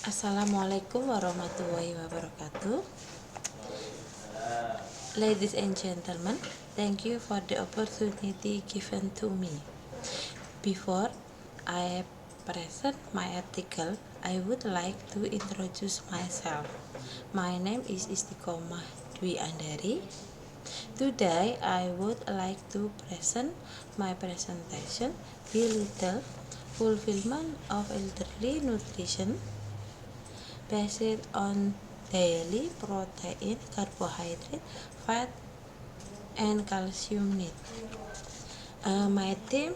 Assalamualaikum warahmatullahi wabarakatuh. Ladies and gentlemen, thank you for the opportunity given to me. Before I present my article, I would like to introduce myself. My name is Istiqomah Dwi Andari. Today, I would like to present my presentation, Be Little Fulfillment of Elderly Nutrition based on daily protein, carbohydrate, fat, and calcium need. My team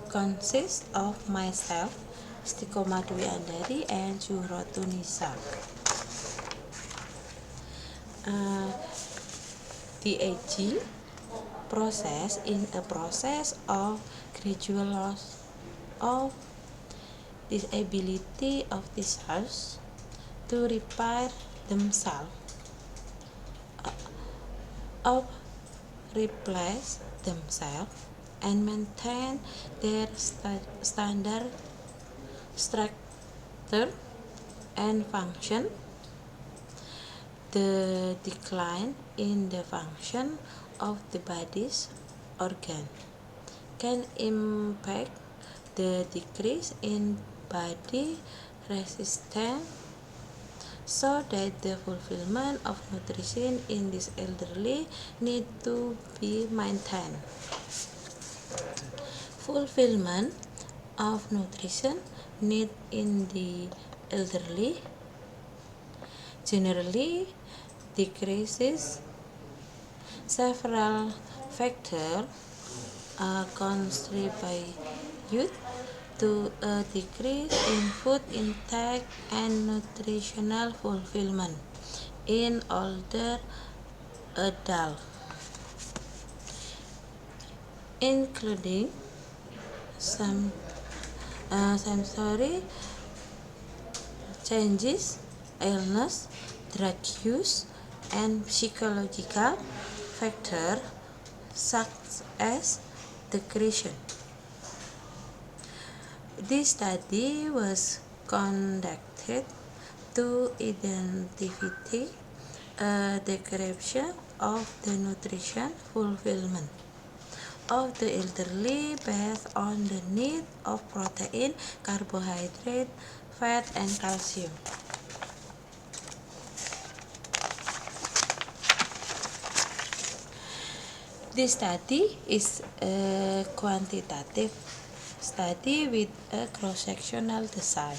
consists of myself, Istiqomah Dwi Andari, and Zuhrotunisa. The aging process is a process of gradual loss of disability of the cells to repair themselves or replace themselves and maintain their standard structure and function. The decline in the function of the body's organ can impact the decrease in body resistance, so that the fulfillment of nutrition in this elderly need to be maintained. Fulfillment of nutrition need in the elderly generally decreases. Several factors contribute to a decrease in food intake and nutritional fulfillment in older adults, including some sensory changes, illness, drug use, and psychological factors such as depression. This study was conducted to identify a description of the nutrition fulfillment of the elderly based on the need of protein, carbohydrate, fat, and calcium. This study is a quantitative study with a cross-sectional design.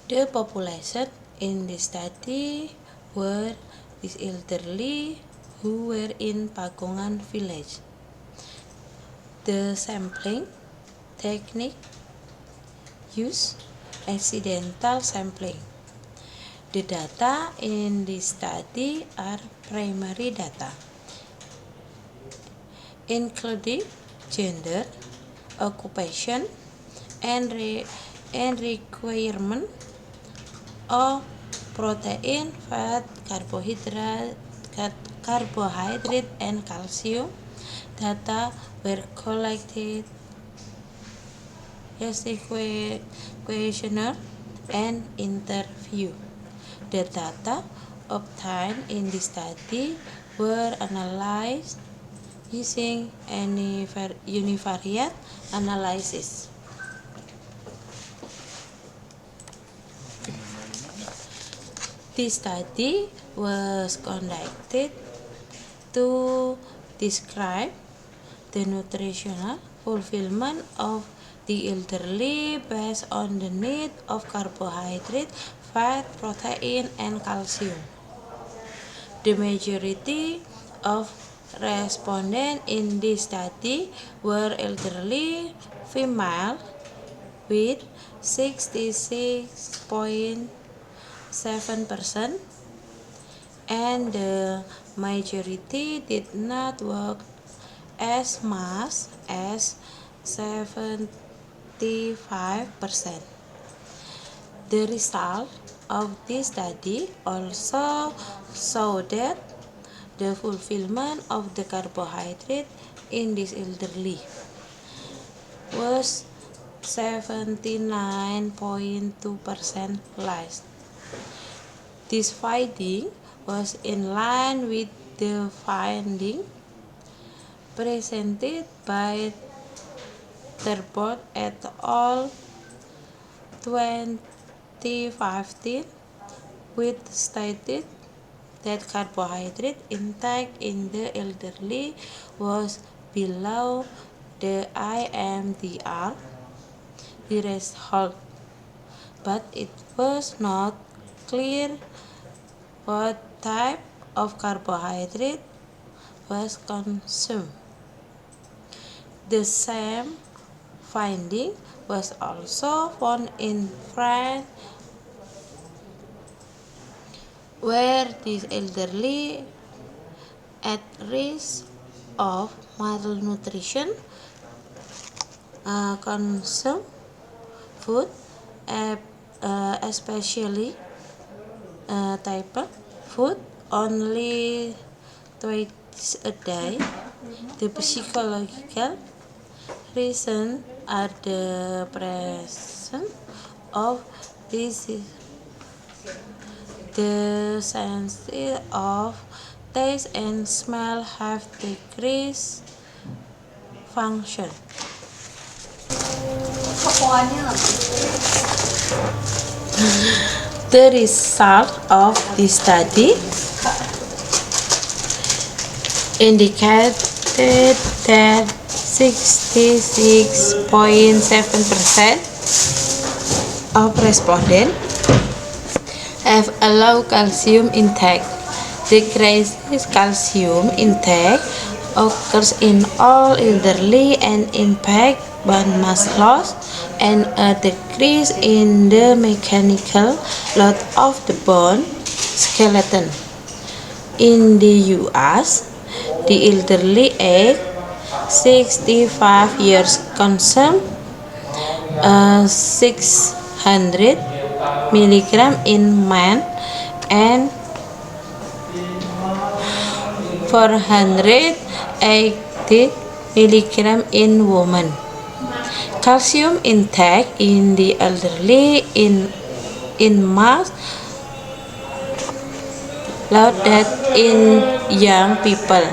The population in this study were these elderly who were in Pagungan village. The sampling technique used accidental sampling. The data in this study are primary data, including gender, occupation, and requirement of protein, fat, carbohydrate, and calcium. Data were collected as a questionnaire and interview. The data obtained in this study were analyzed using univariate analysis. This study was conducted to describe the nutritional fulfillment of the elderly based on the need of carbohydrate, fat, protein, and calcium. The majority of respondents in this study were elderly female with 66.7%, and the majority did not work as much as 75%. The result of this study also showed that the fulfillment of the carbohydrate in this elderly was 79.2% less. This finding was in line with the finding presented by Terbot et al. 2015, which stated that carbohydrate intake in the elderly was below the IMDR threshold, but it was not clear what type of carbohydrate was consumed. The same finding was also found in France, where the elderly at risk of malnutrition consume food, especially table food, only twice a day. The psychological reasons are the presence of disease, the sense of taste and smell have decreased function. The result of this study indicated that 66.7% of respondents have a low calcium intake. Decreased calcium intake occurs in all elderly and impact bone mass loss and a decrease in the mechanical load of the bone skeleton. In the US, the elderly aged 65 years consume 600 milligram in men and 480 milligram in women. Calcium intake in the elderly in mass loaded in young people.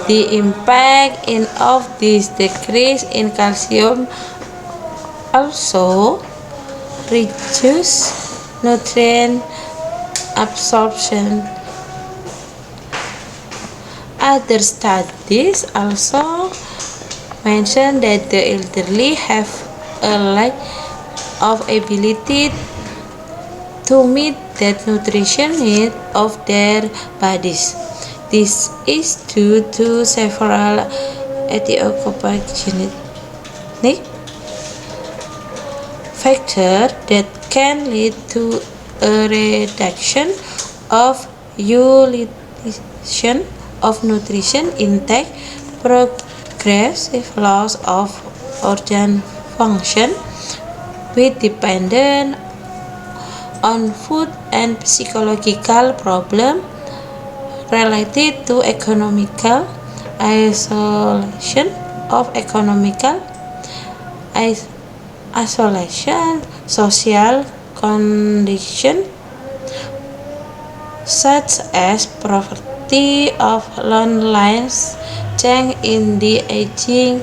The impact of this decrease in calcium also reduces nutrient absorption. Other studies also mention that the elderly have a lack of ability to meet the nutrition needs of their bodies. This is due to several etiopathic factors that can lead to a reduction of utilization of nutrition intake, progressive loss of organ function, with dependent on food, and psychological problems related to economical isolation, social conditions such as poverty of loneliness, change in the aging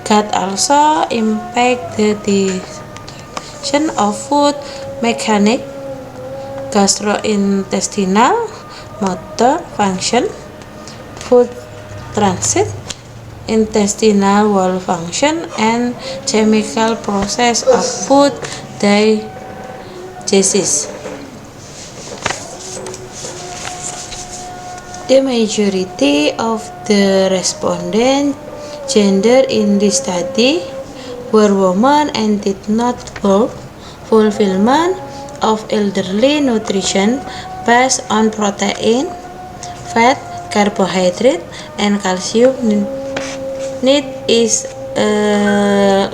gut also impact the digestion of food, mechanic, gastrointestinal, motor function, food transit, intestinal wall function, and chemical process of food digestion. The majority of the respondent gender in this study were women and did not work fulfillment of elderly nutrition based on protein, fat, carbohydrate, and calcium need is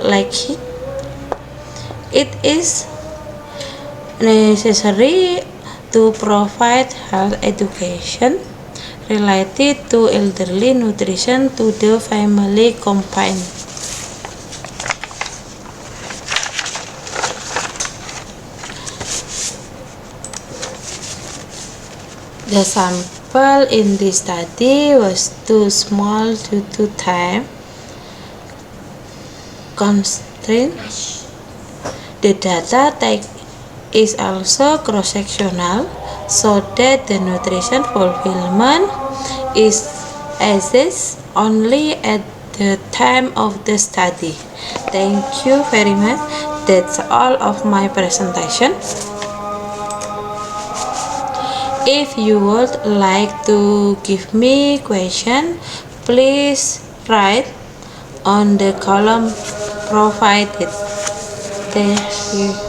lacking. It is necessary to provide health education related to elderly nutrition to the family combined. The sample in this study was too small due to time constraints. The data take is also cross-sectional so that the nutrition fulfillment is assessed only at the time of the study. Thank you very much. That's all of my presentation. If you would like to give me question, please write on the column provided. Thank you.